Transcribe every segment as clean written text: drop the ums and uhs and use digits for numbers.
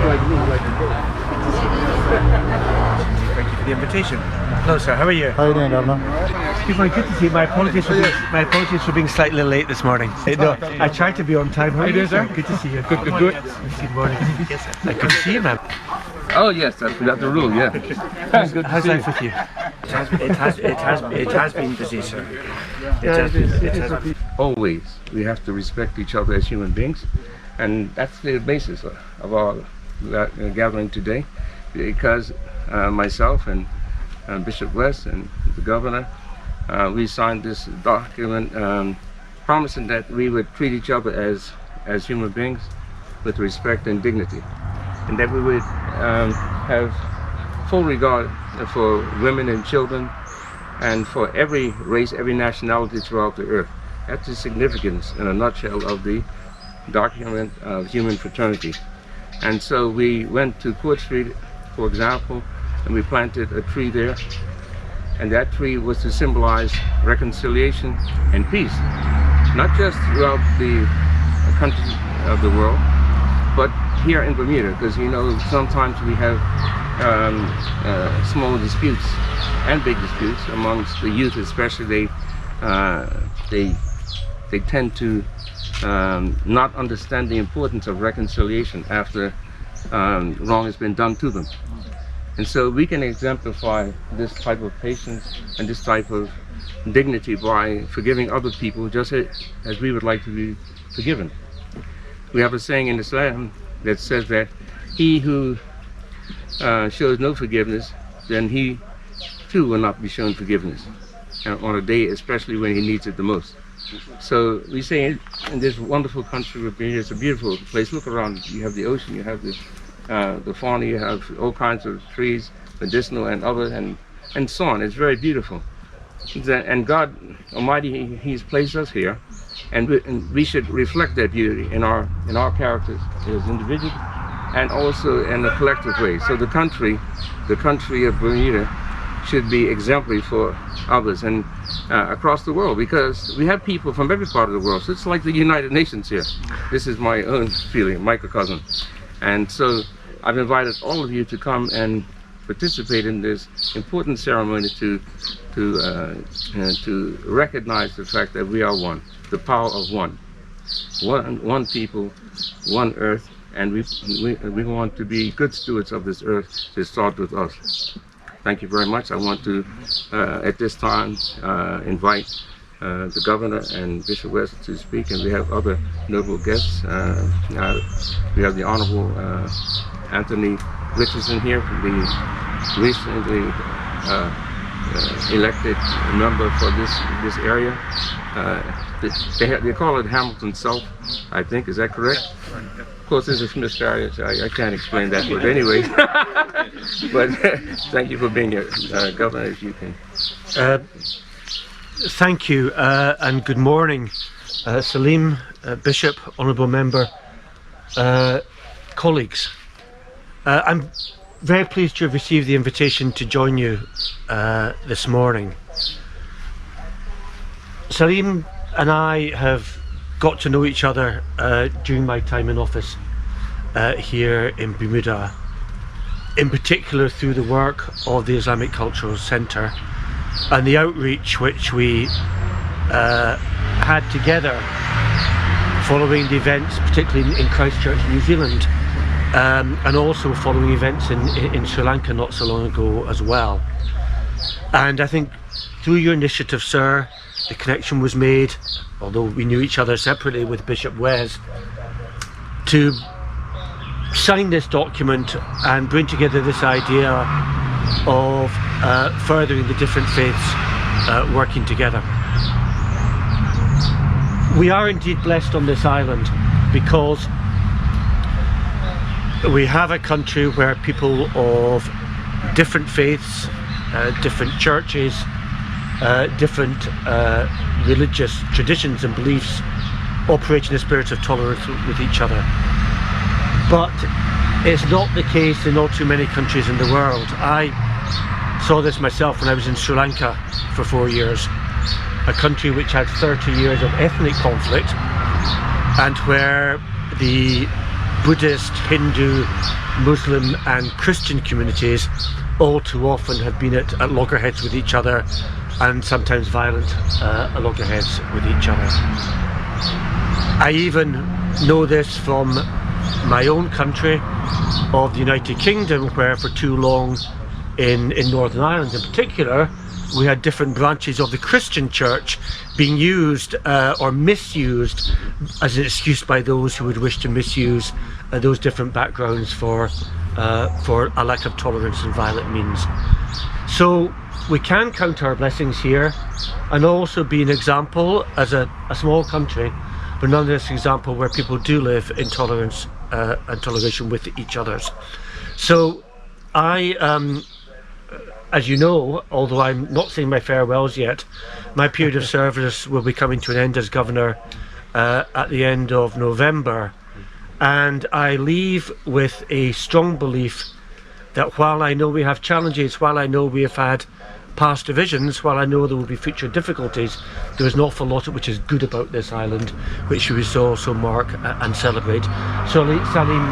Thank you for the invitation. Hello, sir. How are you? How are you doing, Governor? Good morning. Good to see you. My apologies for being slightly late this morning. No, I tried to be on time. How are you, sir? Good to see you. Good. Good morning. Yes, sir. Good to see you, ma'am. Oh yes, that's the rule. Yeah. How's life with you? It has been busy, sir. It has been. Always, we have to respect each other as human beings, and that's the basis of our gathering today. Because myself and Bishop West and the governor, we signed this document promising that we would treat each other as human beings with respect and dignity, and that we would have full regard for women and children and for every race, every nationality throughout the earth. That's the significance in a nutshell of the document of human fraternity. And so we went to Court Street, for example, and we planted a tree there, and that tree was to symbolize reconciliation and peace, not just throughout the countries of the world, but here in Bermuda, because you know sometimes we have small disputes and big disputes amongst the youth, especially. They tend to not understand the importance of reconciliation after wrong has been done to them. And so we can exemplify this type of patience and this type of dignity by forgiving other people just as we would like to be forgiven. We have a saying in Islam that says that he who shows no forgiveness, then he too will not be shown forgiveness on a day, especially when he needs it the most. So we say in this wonderful country of Bermuda, it's a beautiful place. Look around. You have the ocean, you have the fauna, you have all kinds of trees, medicinal and other, and so on. It's very beautiful. And God Almighty, He's placed us here, and we should reflect that beauty in our characters as individuals, and also in a collective way. So the country of Bermuda should be exemplary for others and across the world, because we have people from every part of the world. So it's like the United Nations here. This is my own feeling, microcosm. And so I've invited all of you to come and participate in this important ceremony to recognize the fact that we are one, the power of one people, one earth, and we want to be good stewards of this earth. To start with us. Thank you very much. I want to, at this time, invite the governor and Bishop West to speak, and we have other noble guests. We have the Honorable Anthony Richardson here, the recently elected member for this area. They call it Hamilton South, I think. Is that correct? Of course, this is from this area, so I can't explain that, but anyway. But thank you for being here, Governor, if you can. Thank you, and good morning, Salim, Bishop, Honourable Member, colleagues. I'm very pleased to have received the invitation to join you this morning. Salim and I have got to know each other during my time in office here in Bermuda, in particular through the work of the Islamic Cultural Centre and the outreach which we had together following the events, particularly in Christchurch, New Zealand, and also following events in Sri Lanka not so long ago as well. And I think through your initiative, sir, the connection was made, although we knew each other separately, with Bishop Wes, to sign this document and bring together this idea of furthering the different faiths working together. We are indeed blessed on this island because we have a country where people of different faiths, different churches, different religious traditions and beliefs operate in a spirit of tolerance with each other. But it's not the case in all too many countries in the world. I saw this myself when I was in Sri Lanka for 4 years, a country which had 30 years of ethnic conflict, and where the Buddhist, Hindu, Muslim and Christian communities all too often have been at loggerheads with each other, and sometimes violent loggerheads with each other. I even know this from my own country of the United Kingdom, where for too long in Northern Ireland in particular, we had different branches of the Christian church being used or misused as an excuse by those who would wish to misuse those different backgrounds for a lack of tolerance and violent means. So we can count our blessings here and also be an example as a small country, but nonetheless an example where people do live in tolerance and toleration with each others. So I as you know, although I'm not saying my farewells yet, my period of service will be coming to an end as governor at the end of November, and I leave with a strong belief that while I know we have challenges, while I know we have had past divisions, while I know there will be future difficulties, there is an awful lot which is good about this island, which we should also mark and celebrate. So Salim,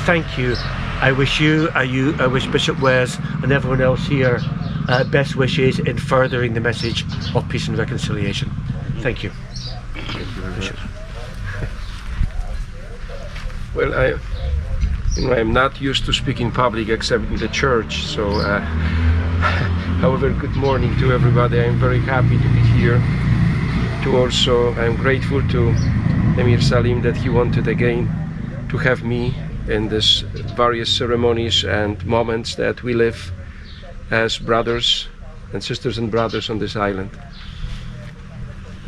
thank you. I wish you, I wish Bishop Wes and everyone else here best wishes in furthering the message of peace and reconciliation. Thank you. Bishop. Well, I'm not used to speaking public except in the church, so however, good morning to everybody. I'm very happy to be here. I'm grateful to Emir Salim that he wanted again to have me in these various ceremonies and moments that we live as brothers and sisters and brothers on this island.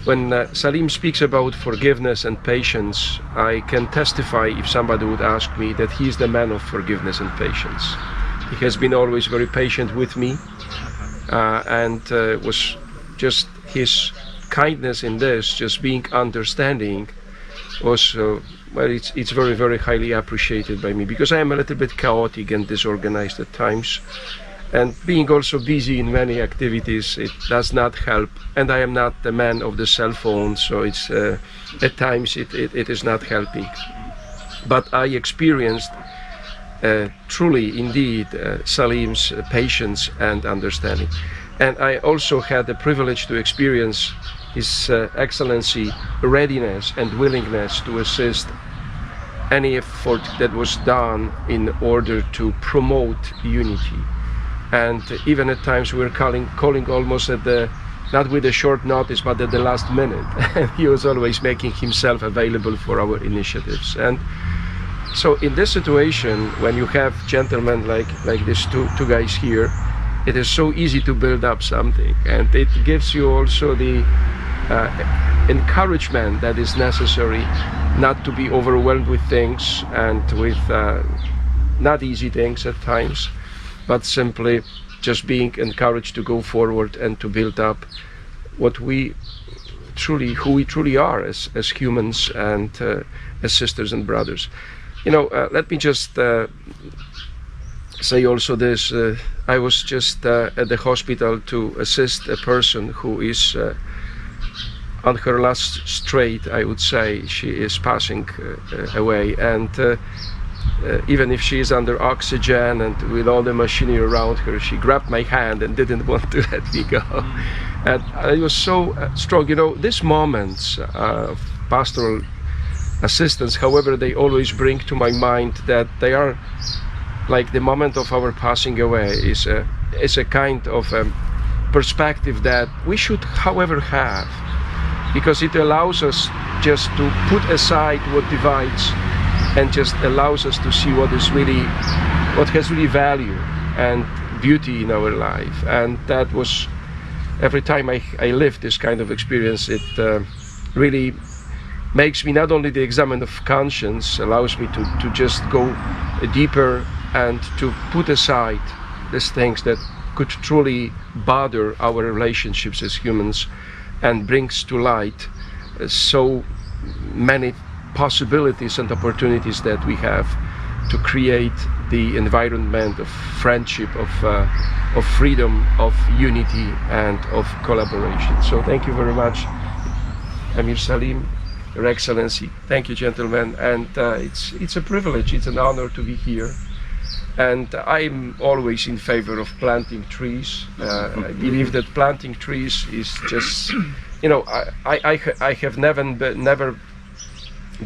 When Salim speaks about forgiveness and patience, I can testify, if somebody would ask me, that he is the man of forgiveness and patience. He has been always very patient with me, and was just his kindness in this, just being understanding, was well, it's very, very highly appreciated by me, because I am a little bit chaotic and disorganized at times, and being also busy in many activities, it does not help, and I am not the man of the cell phone, so it's at times it is not helping. But I experienced truly indeed Salim's patience and understanding, and I also had the privilege to experience His Excellency readiness and willingness to assist any effort that was done in order to promote unity. And even at times we were calling almost at the, not with a short notice, but at the last minute. And he was always making himself available for our initiatives. And so in this situation, when you have gentlemen like these two guys here, it is so easy to build up something, and it gives you also the encouragement that is necessary not to be overwhelmed with things and with not easy things at times, but simply just being encouraged to go forward and to build up what we truly, who we truly are as humans and as sisters and brothers. You know, let me just say also this. I was just at the hospital to assist a person who is on her last straight, I would say. She is passing away, and even if she is under oxygen and with all the machinery around her, she grabbed my hand and didn't want to let me go. And I was so strong. You know, these moments of pastoral assistance, however, they always bring to my mind that they are like the moment of our passing away is a kind of perspective that we should, however, have, because it allows us just to put aside what divides and just allows us to see what has really value and beauty in our life. And that was, every time I live this kind of experience, it really makes me not only the examiner of conscience, allows me to just go deeper and to put aside these things that could truly bother our relationships as humans, and brings to light so many possibilities and opportunities that we have to create the environment of friendship, of freedom, of unity, and of collaboration. So thank you very much, Emir Salim. Your Excellency. Thank you, gentlemen. And it's a privilege, it's an honor to be here. And I'm always in favor of planting trees. I believe that planting trees is just, you know, I have never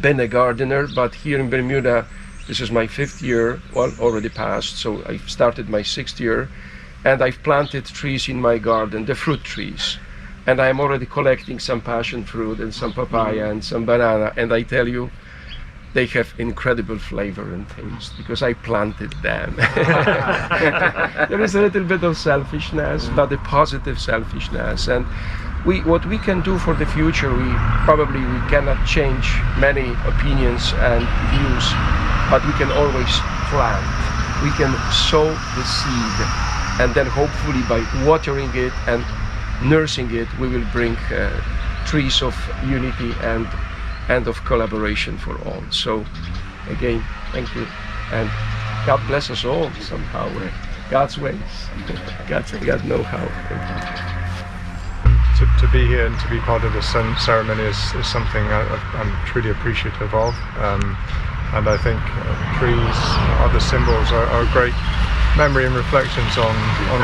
been a gardener, but here in Bermuda, this is my 5th year, well, already passed, so I've started my 6th year, and I've planted trees in my garden, the fruit trees. And I'm already collecting some passion fruit and some papaya and some banana, and I tell you, they have incredible flavor and taste because I planted them. There is a little bit of selfishness, but a positive selfishness. And what we can do for the future, we cannot change many opinions and views, but we can always plant. We can sow the seed, and then hopefully by watering it and nursing it, we will bring trees of unity and of collaboration for all. So again, thank you, and God bless us all somehow. God's ways, God know how. To be here and to be part of this ceremony is something I'm truly appreciative of, and I think trees, other symbols are great memory and reflections on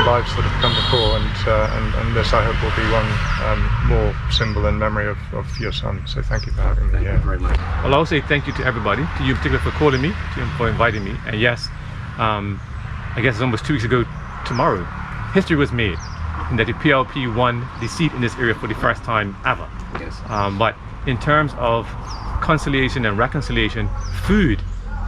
lives that have come before, and this I hope will be one more symbol and memory of your son. So thank you for having me here. Thank you very much. Well, I'll say thank you to everybody, to you in particular for calling me, to him for inviting me. And yes, I guess it's almost 2 weeks ago tomorrow, history was made, and that the PLP won the seat in this area for the first time ever. Yes. But in terms of conciliation and reconciliation, food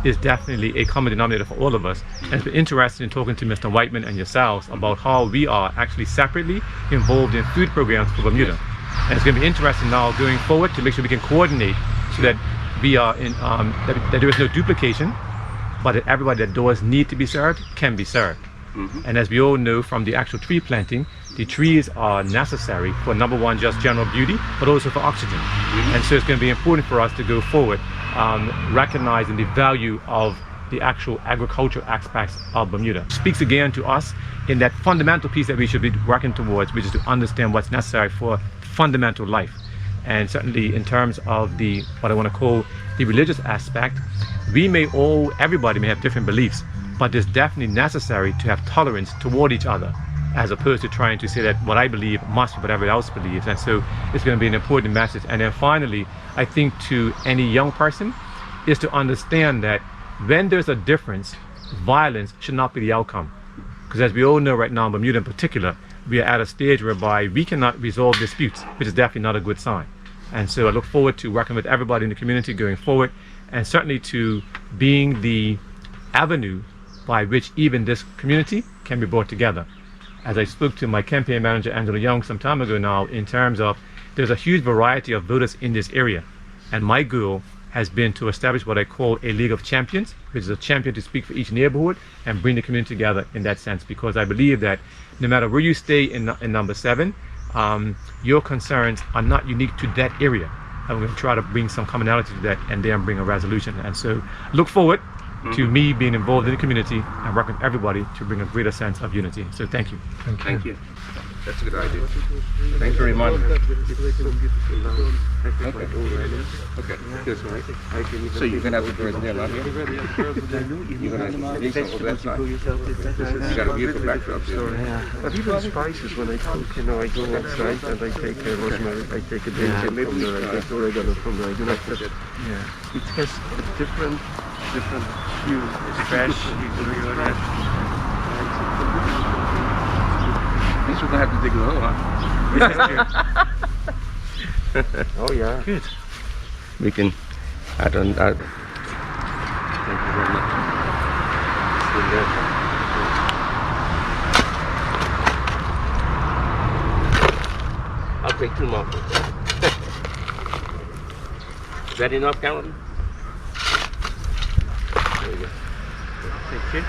is definitely a common denominator for all of us. And it's been interesting in talking to Mr. Whiteman and yourselves about how we are actually separately involved in food programs for Bermuda. And it's going to be interesting now going forward to make sure we can coordinate so that we are in, that there is no duplication, but that everybody that does need to be served can be served. And as we all know from the actual tree planting, the trees are necessary for number one, just general beauty, but also for oxygen. And so it's going to be important for us to go forward recognizing the value of the actual agricultural aspects of Bermuda. Speaks again to us in that fundamental piece that we should be working towards, which is to understand what's necessary for fundamental life. And certainly in terms of the, what I want to call the religious aspect, everybody may have different beliefs, but it's definitely necessary to have tolerance toward each other, as opposed to trying to say that what I believe must be what everybody else believes. And so it's going to be an important message. And then finally, I think to any young person is to understand that when there's a difference, violence should not be the outcome. Because as we all know right now, in Bermuda in particular, we are at a stage whereby we cannot resolve disputes, which is definitely not a good sign. And so I look forward to working with everybody in the community going forward, and certainly to being the avenue by which even this community can be brought together. As I spoke to my campaign manager, Angela Young, some time ago now, in terms of there's a huge variety of voters in this area. And my goal has been to establish what I call a League of Champions, which is a champion to speak for each neighborhood and bring the community together in that sense. Because I believe that no matter where you stay in number 7, your concerns are not unique to that area. I'm going to try to bring some commonality to that and then bring a resolution. And so look forward to me being involved in the community and working with everybody to bring a greater sense of unity. So thank you. Thank you. That's a good idea. Thank you very much. Okay. Good. So you're going to have the birds there, not here? You're going to have these over that side. You got a beautiful backdrop here. Yeah. But even spices, when I cook, you know, I go outside and I take rosemary, I take a basil from there, I take oregano from there. I do not put it. Yeah. It has a different hue. It's fresh. At least we're going to have to dig a hole, huh? Oh yeah. Good. We can add on that. Thank you very much. I'll take 2 more. Is that enough, Carolyn? There you go. Thank you.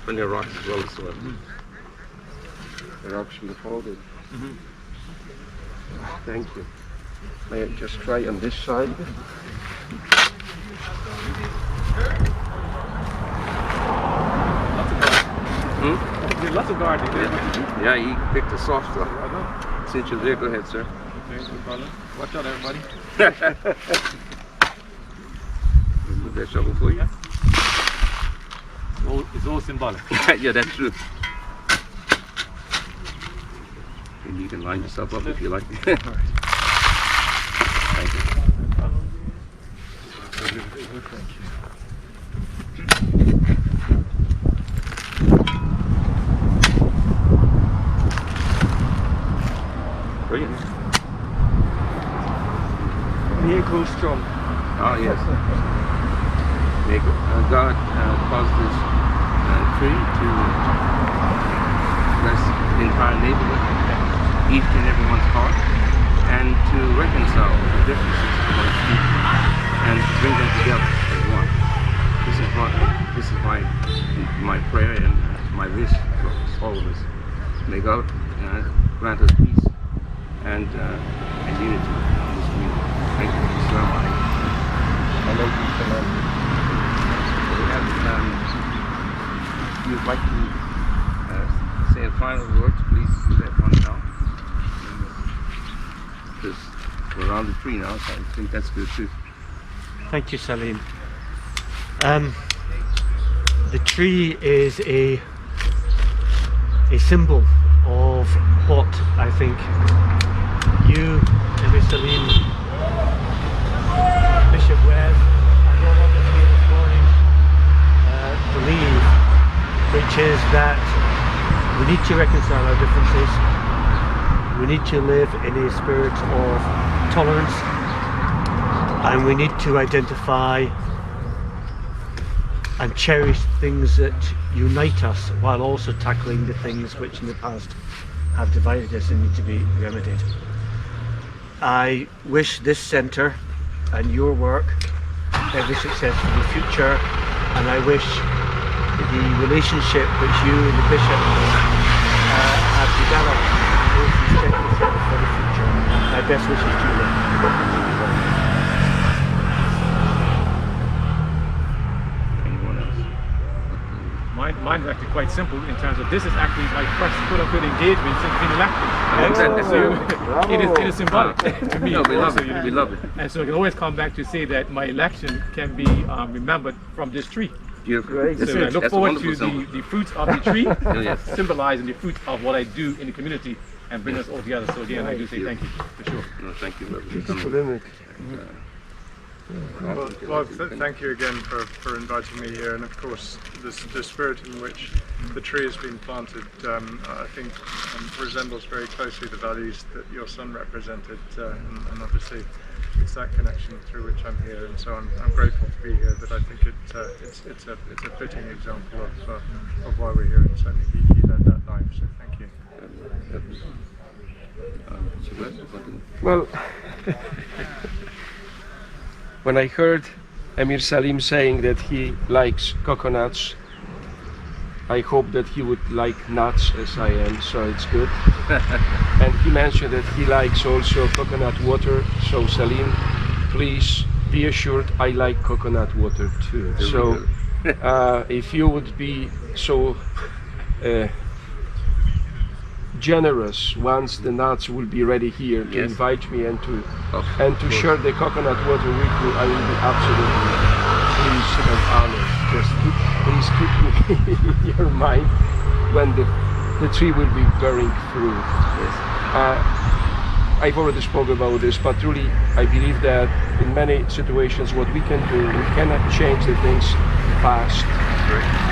And the rocks as well as well. The rocks will hold it. Thank you. May I just try on this side? There's lots of gardening there. Yeah, he picked a soft spot. Since you're there, go ahead, sir. Thanks for calling. Watch out, everybody. Move that shovel for you. It's all symbolic. Yeah, that's true. And you can line yourself up if you like. Thank you. Brilliant. Vehicle strong. Oh, yes. God caused this tree to bless the entire neighborhood, each and everyone's heart, and to reconcile the differences amongst people and bring them together as one. This is my prayer and my wish for all of us. May God grant us peace and unity in this community. Thank you. Assalamu alaikum. If you'd like to say a final word, please do that one now. Because we're around the tree now, so I think that's good too. Thank you, Salim. The tree is a symbol of what I think you, Emir Salim, Bishop Webb, and all others here this morning believe, which is that we need to reconcile our differences. We need to live in a spirit of tolerance, and we need to identify and cherish things that unite us while also tackling the things which in the past have divided us and need to be remedied. I wish this centre and your work every success for the future, and I wish the relationship which you and the Bishop have developed will be steady for the future. My best wishes to you. Anyone else? Mine's actually quite simple in terms of this is actually my first quote-unquote engagement since being elected. It is symbolic to me. No, we love also, it. We love it. And so I can always come back to say that my election can be remembered from this tree. Beautiful. So I look forward to symbol. the fruits of the tree, Yes. symbolizing the fruits of what I do in the community and bring us all together. So again, I do say thank you, for sure. No, thank you, brother, for coming. Well, thank you again for inviting me here, and of course the spirit in which the tree has been planted I think resembles very closely the values that your son represented, and obviously it's that connection through which I'm here, and so I'm grateful to be here. But I think it's a fitting example of why we're here, and certainly he led that life, so thank you. Well, when I heard Emir Salim saying that he likes coconuts, I hope that he would like nuts as I am, so it's good. And he mentioned that he likes also coconut water, so Salim, please be assured I like coconut water too. So if you would be so generous once the nuts will be ready here to invite me and to share the coconut water with you, I will be absolutely pleased and honored. Just please keep me in your mind when the tree will be bearing fruit. I've already spoken about this, but truly I believe that in many situations what we can do, we cannot change the things fast,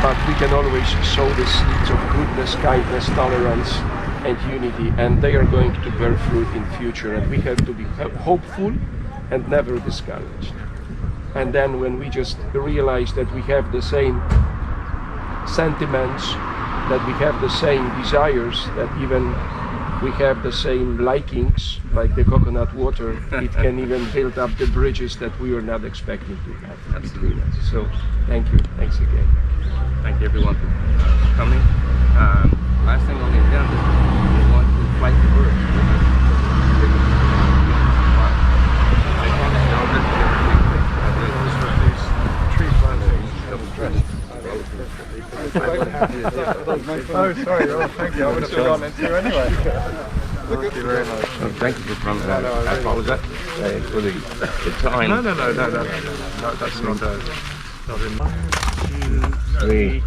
but we can always sow the seeds of goodness, kindness, tolerance and unity, and they are going to bear fruit in future, and we have to be hopeful and never discouraged. And then when we just realize that we have the same sentiments, that we have the same desires, that even we have the same likings, like the coconut water, it can even build up the bridges that we are not expecting to have between us. So thank you, thanks again. Thank you everyone for coming. Last thing on the agenda, we want to flight the birds. Tree planting. Oh, sorry. Oh, thank you. I would have forgotten it too anyway. Thank you very much. Well, thank you for coming. I apologize for the time. No. That's not a. Not in. 3.